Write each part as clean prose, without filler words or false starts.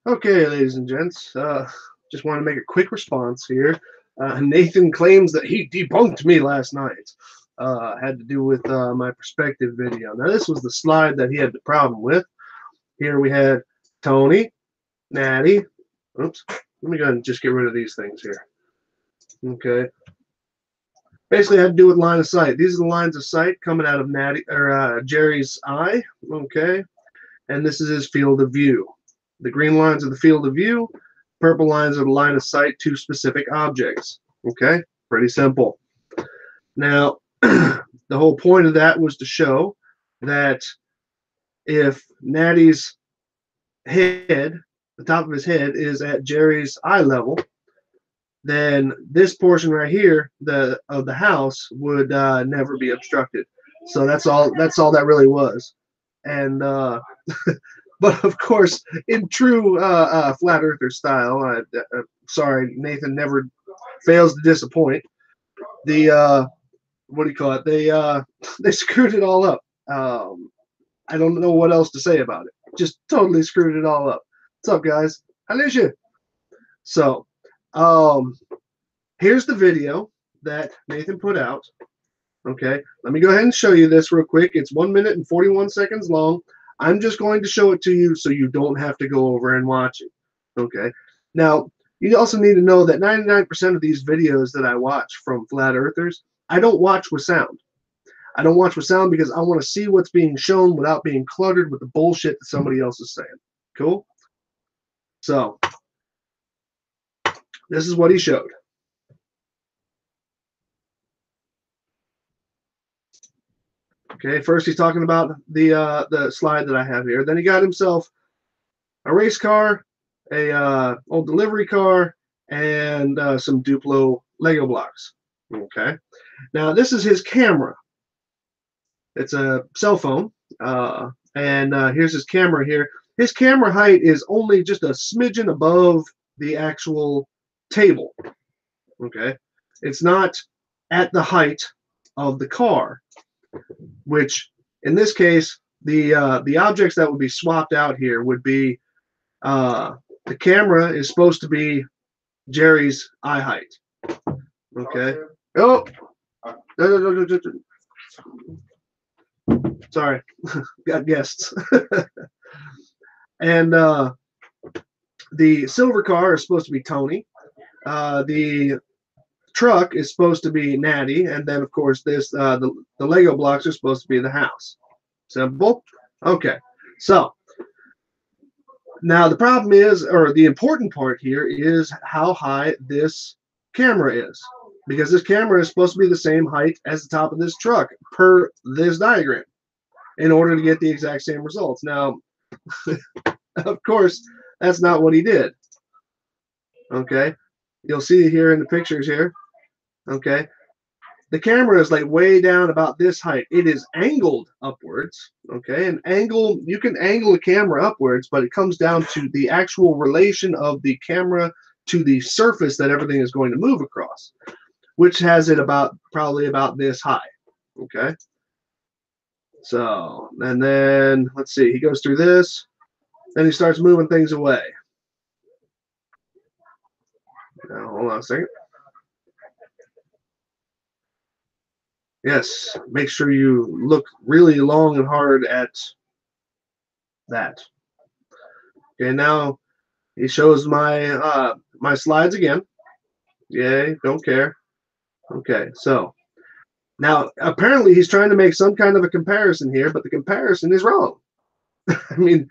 Okay, ladies and gents, just want to make a quick response here. Nathan claims that he debunked me last night. Had to do with my perspective video. Now, this was the slide that he had the problem with. Here we had Tony, Natty. Oops. Let me go ahead and just get rid of these things here. Okay. Basically, had to do with line of sight. These are the lines of sight coming out of Jerry's eye. Okay. And this is his field of view. The green lines are the field of view. Purple lines are the line of sight to specific objects. Okay, pretty simple. Now, the whole point of that was to show that if Natty's head, the top of his head, is at Jerry's eye level, then this portion right here, of the house, would never be obstructed. So that's all. That's all that really was. And but of course, in true flat earther style, sorry, Nathan never fails to disappoint. The what do you call it? They screwed it all up. I don't know what else to say about it. Just totally screwed it all up. What's up, guys? Alicia. So, here's the video that Nathan put out. Okay, let me go ahead and show you this real quick. It's 1 minute and 41 seconds long. I'm just going to show it to you so you don't have to go over and watch it. Okay. Now, you also need to know that 99% of these videos that I watch from flat earthers, I don't watch with sound. I don't watch with sound because I want to see what's being shown without being cluttered with the bullshit that somebody else is saying. Cool? So, this is what he showed. Okay, first he's talking about the slide that I have here. Then he got himself a race car, a old delivery car, and some Duplo Lego blocks. Okay, now this is his camera. It's a cell phone, and here's his camera here. His camera height is only just a smidgen above the actual table. Okay, it's not at the height of the car, which in this case, the objects that would be swapped out here would be the camera is supposed to be Jerry's eye height. Okay. Oh, sorry, got guests. And the silver car is supposed to be Tony. The truck is supposed to be Natty, and then of course this the Lego blocks are supposed to be the house. Simple. Okay. So now the problem is, or the important part here is how high this camera is, because this camera is supposed to be the same height as the top of this truck per this diagram in order to get the exact same results. Now, of course, that's not what he did. Okay. You'll see here in the pictures here. Okay. The camera is like way down about this height. It is angled upwards. Okay. And you can angle a camera upwards, but it comes down to the actual relation of the camera to the surface that everything is going to move across, which has it probably about this high. Okay. So, and then let's see, he goes through this, then he starts moving things away. Now, hold on a second. Yes, make sure you look really long and hard at that. Okay, now he shows my my slides again. Yay, don't care. Okay, so now apparently he's trying to make some kind of a comparison here, but the comparison is wrong. I mean,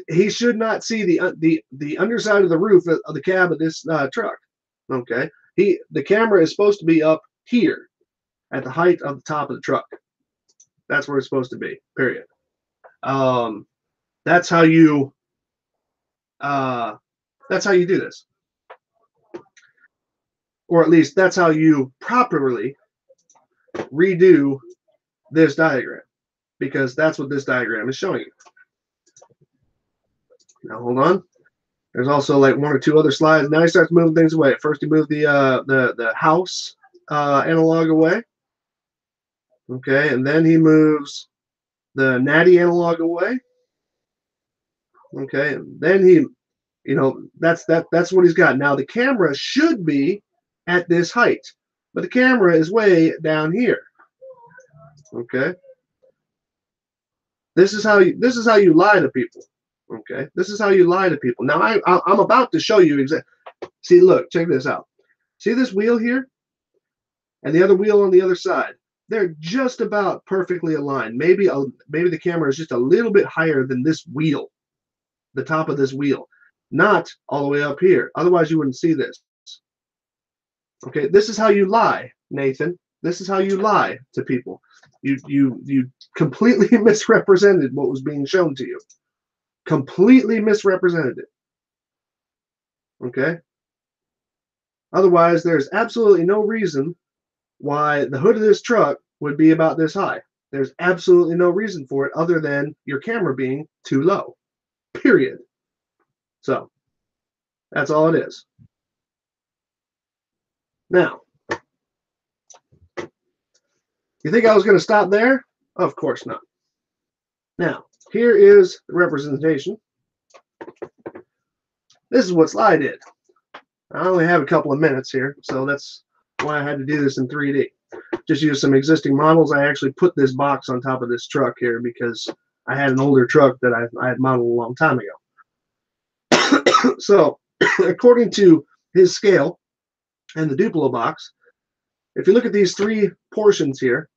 he should not see the underside of the roof of the cab of this truck. Okay, the camera is supposed to be up here at the height of the top of the truck. That's where it's supposed to be. Period. That's how you do this, or at least that's how you properly redo this diagram, because that's what this diagram is showing you. Now hold on. There's also like one or two other slides. Now he starts moving things away. First he moved the house analog away. Okay, and then he moves the Natty analog away. Okay, and then he You know, that's what he's got. Now the camera should be at this height, but the camera is way down here. Okay. This is how you lie to people. Okay. This is how you lie to people. Now I'm about to show you exactly. See, look, check this out. See this wheel here? And the other wheel on the other side. They're just about perfectly aligned. Maybe the camera is just a little bit higher than this wheel, the top of this wheel, not all the way up here. Otherwise, you wouldn't see this. Okay, this is how you lie, Nathan. This is how you lie to people. You completely misrepresented what was being shown to you. Completely misrepresented it. Okay? Otherwise, there's absolutely no reason why the hood of this truck would be about this high. There's absolutely no reason for it other than your camera being too low. Period. So, that's all it is. Now, you think I was going to stop there? Of course not. Now, here is the representation. This is what Sly did. I only have a couple of minutes here, so that's why I had to do this in 3D. Just use some existing models. I actually put this box on top of this truck here because I had an older truck that I had modeled a long time ago. So, according to his scale and the Duplo box, if you look at these three portions here,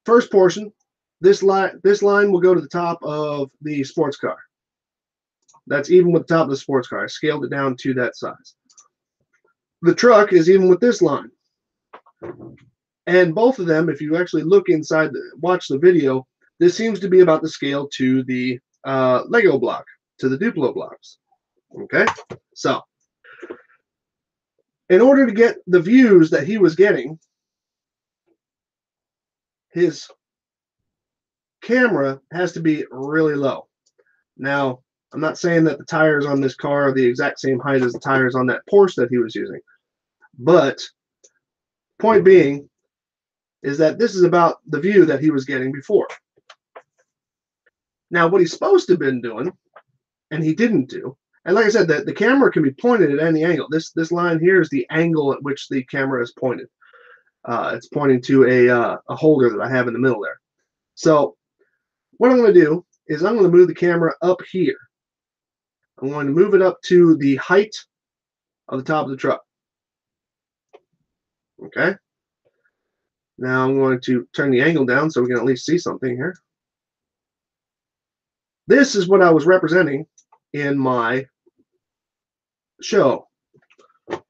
first portion, this line will go to the top of the sports car. That's even with the top of the sports car. I scaled it down to that size. The truck is even with this line. And both of them, if you actually look inside, watch the video, this seems to be about the scale to the Lego block, to the Duplo blocks. Okay? So, in order to get the views that he was getting, his camera has to be really low. Now, I'm not saying that the tires on this car are the exact same height as the tires on that Porsche that he was using. But, point being, is that this is about the view that he was getting before. Now, what he's supposed to have been doing, and he didn't do, and like I said, the camera can be pointed at any angle. This line here is the angle at which the camera is pointed. It's pointing to a holder that I have in the middle there. So, what I'm going to do is I'm going to move the camera up here. I'm going to move it up to the height of the top of the truck. Okay. Now I'm going to turn the angle down so we can at least see something here. This is what I was representing in my show,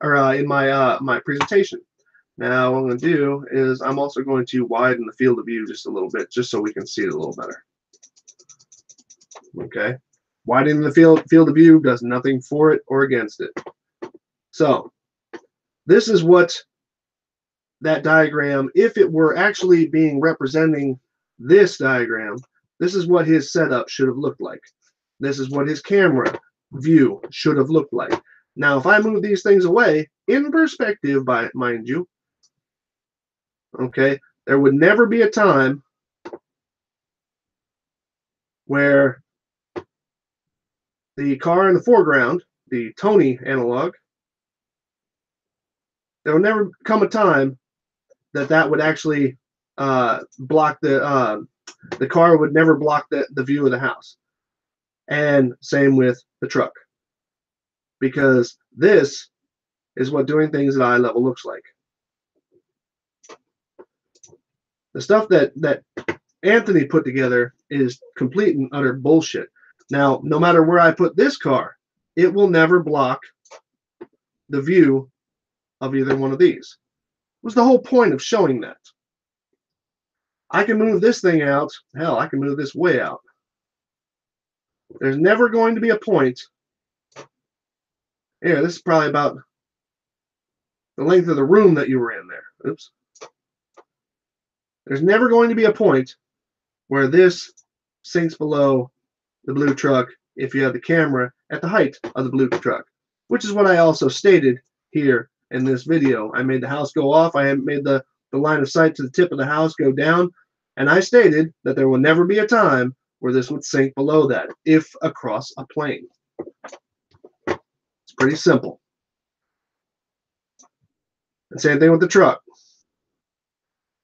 or in my my presentation. Now what I'm going to do is I'm also going to widen the field of view just a little bit, just so we can see it a little better. Okay. Widening the field of view does nothing for it or against it. So this is what that diagram, if it were actually being representing this diagram, this is what his setup should have looked like. This is what his camera view should have looked like. Now, if I move these things away, in perspective, mind you, okay, there would never be a time where the car in the foreground, the Tony analog, there would never come a time that would actually block the car would never block the view of the house. And same with the truck. Because this is what doing things at eye level looks like. The stuff that Anthony put together is complete and utter bullshit. Now, no matter where I put this car, it will never block the view of either one of these. It was the whole point of showing that. I can move this thing out. Hell, I can move this way out. There's never going to be a point. Here, this is probably about the length of the room that you were in there. Oops. There's never going to be a point where this sinks below the blue truck if you have the camera at the height of the blue truck, which is what I also stated here in this video. I made the house go off. I made the line of sight to the tip of the house go down, and I stated that there will never be a time where this would sink below that if across a plane. Pretty simple. And same thing with the truck.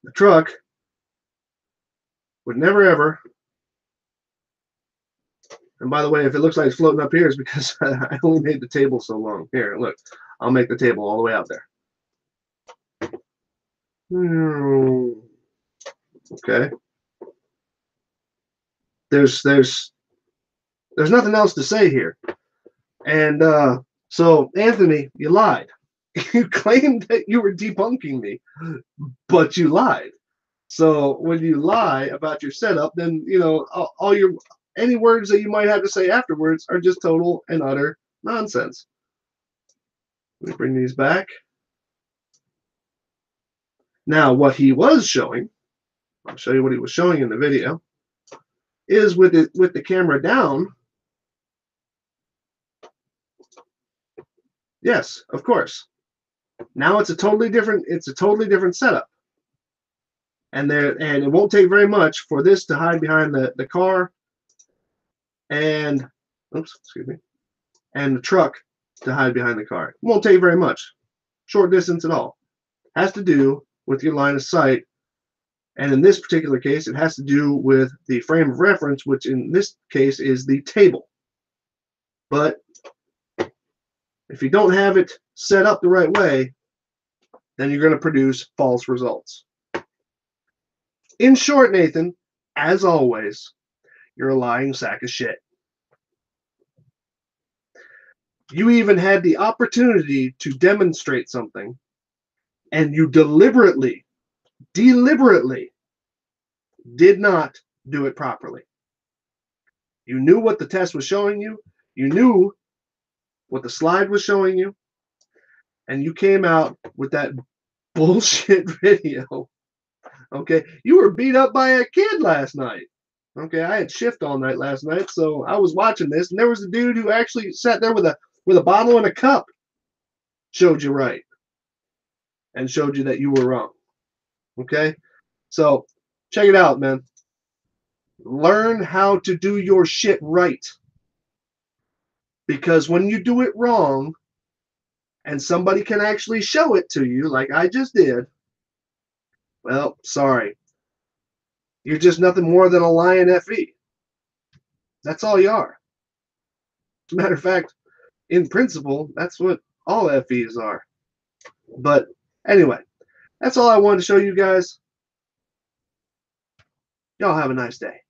The truck would never ever, and by the way, if it looks like it's floating up here, it's because I only made the table so long. Here, look, I'll make the table all the way out there. Okay. There's nothing else to say here. And so, Anthony, you lied. You claimed that you were debunking me, but you lied. So when you lie about your setup, then all your any words that you might have to say afterwards are just total and utter nonsense. Let me bring these back. Now, what he was showing, I'll show you what he was showing in the video, is with the camera down. Yes, of course. Now it's a totally different setup. And it won't take very much for this to hide behind the car and and the truck to hide behind the car. It won't take very much. Short distance at all. Has to do with your line of sight. And in this particular case, it has to do with the frame of reference, which in this case is the table. But if you don't have it set up the right way, then you're going to produce false results. In short, Nathan, as always, you're a lying sack of shit. You even had the opportunity to demonstrate something, and you deliberately did not do it properly. You knew what the test was showing you. You knew what the slide was showing you. And you came out with that bullshit video. Okay, you were beat up by a kid last night. Okay, I had shift all night last night, so I was watching this, and there was a dude who actually sat there with a bottle and a cup, showed you right, and showed you that you were wrong. Okay, so check it out, man. Learn how to do your shit right, because when you do it wrong, and somebody can actually show it to you, like I just did, well, sorry. You're just nothing more than a lying FE. That's all you are. As a matter of fact, in principle, that's what all FEs are. But anyway, that's all I wanted to show you guys. Y'all have a nice day.